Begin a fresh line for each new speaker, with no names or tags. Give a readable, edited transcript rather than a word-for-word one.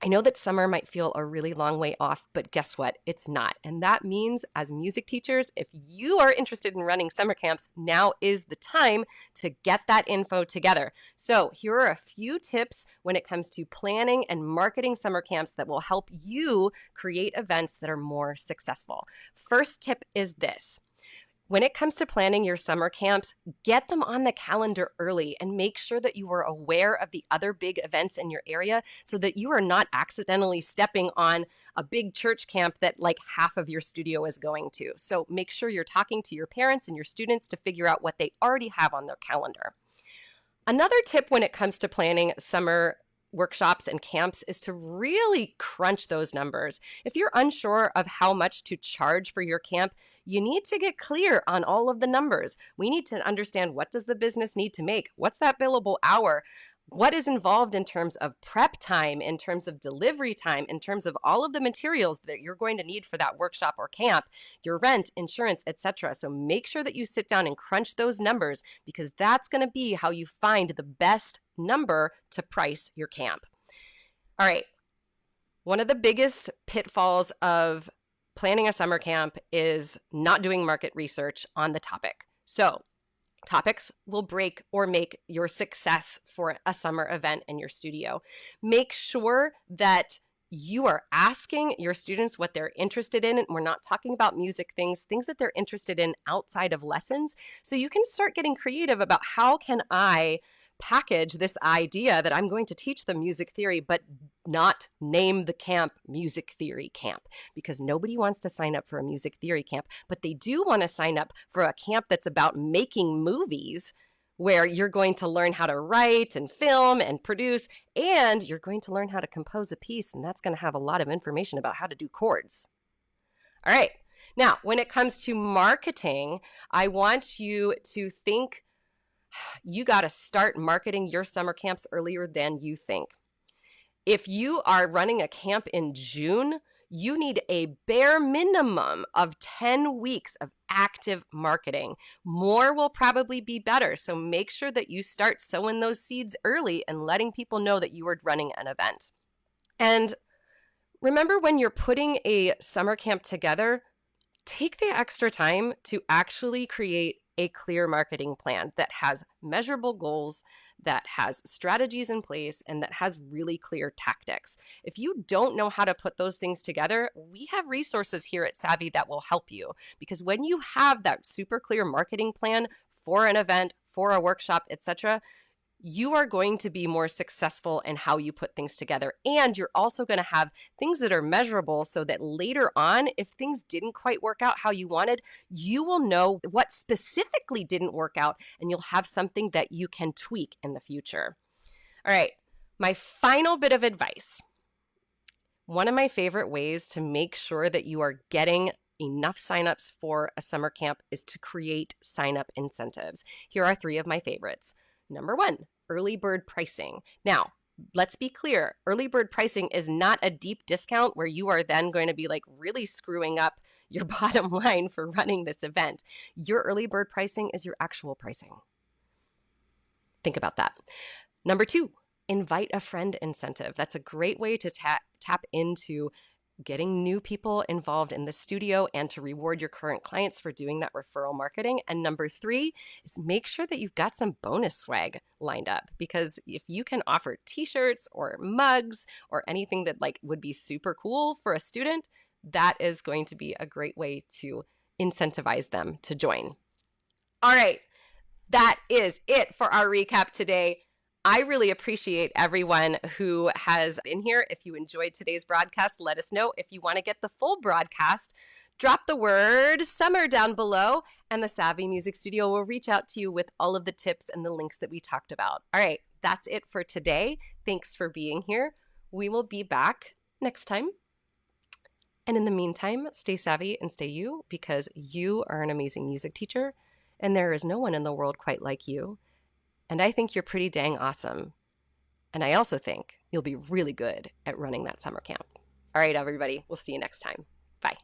I know that summer might feel a really long way off, but guess what? It's not. And that means as music teachers, if you are interested in running summer camps, now is the time to get that info together. So here are a few tips when it comes to planning and marketing summer camps that will help you create events that are more successful. First tip is this. When it comes to planning your summer camps, get them on the calendar early and make sure that you are aware of the other big events in your area so that you are not accidentally stepping on a big church camp that like half of your studio is going to. So make sure you're talking to your parents and your students to figure out what they already have on their calendar. Another tip when it comes to planning summer workshops and camps is to really crunch those numbers. If you're unsure of how much to charge for your camp, you need to get clear on all of the numbers. We need to understand, what does the business need to make? What's that billable hour? What is involved in terms of prep time, in terms of delivery time, in terms of all of the materials that you're going to need for that workshop or camp, your rent, insurance, etc. So make sure that you sit down and crunch those numbers, because that's going to be how you find the best number to price your camp. All right. One of the biggest pitfalls of planning a summer camp is not doing market research on the topic. So topics will break or make your success for a summer event in your studio. Make sure that you are asking your students what they're interested in. And we're not talking about music things that they're interested in outside of lessons. So you can start getting creative about, how can I package this idea that I'm going to teach them music theory, but not name the camp Music Theory Camp, because nobody wants to sign up for a music theory camp, but they do want to sign up for a camp that's about making movies, where you're going to learn how to write and film and produce, and you're going to learn how to compose a piece, and that's going to have a lot of information about how to do chords. All right. Now, when it comes to marketing, I want you to think, you got to start marketing your summer camps earlier than you think. If you are running a camp in June, you need a bare minimum of 10 weeks of active marketing. More will probably be better. So make sure that you start sowing those seeds early and letting people know that you are running an event. And remember, when you're putting a summer camp together, take the extra time to actually create a clear marketing plan that has measurable goals, that has strategies in place, and that has really clear tactics. If you don't know how to put those things together, we have resources here at Savvy that will help you. Because when you have that super clear marketing plan for an event, for a workshop, etc., you are going to be more successful in how you put things together. And you're also going to have things that are measurable, so that later on, if things didn't quite work out how you wanted, you will know what specifically didn't work out, and you'll have something that you can tweak in the future. All right, my final bit of advice. One of my favorite ways to make sure that you are getting enough signups for a summer camp is to create sign-up incentives. Here are 3 of my favorites. Number 1, early bird pricing. Now, let's be clear. Early bird pricing is not a deep discount where you are then going to be like really screwing up your bottom line for running this event. Your early bird pricing is your actual pricing. Think about that. Number 2, invite a friend incentive. That's a great way to tap into getting new people involved in the studio and to reward your current clients for doing that referral marketing. And number 3 is make sure that you've got some bonus swag lined up, because if you can offer t-shirts or mugs or anything that like would be super cool for a student, that is going to be a great way to incentivize them to join. All right, that is it for our recap today. I really appreciate everyone who has been here. If you enjoyed today's broadcast, let us know. If you want to get the full broadcast, drop the word summer down below, and the Savvy Music Studio will reach out to you with all of the tips and the links that we talked about. All right, that's it for today. Thanks for being here. We will be back next time. And in the meantime, stay savvy and stay you, because you are an amazing music teacher, and there is no one in the world quite like you. And I think you're pretty dang awesome. And I also think you'll be really good at running that summer camp. All right, everybody, we'll see you next time. Bye.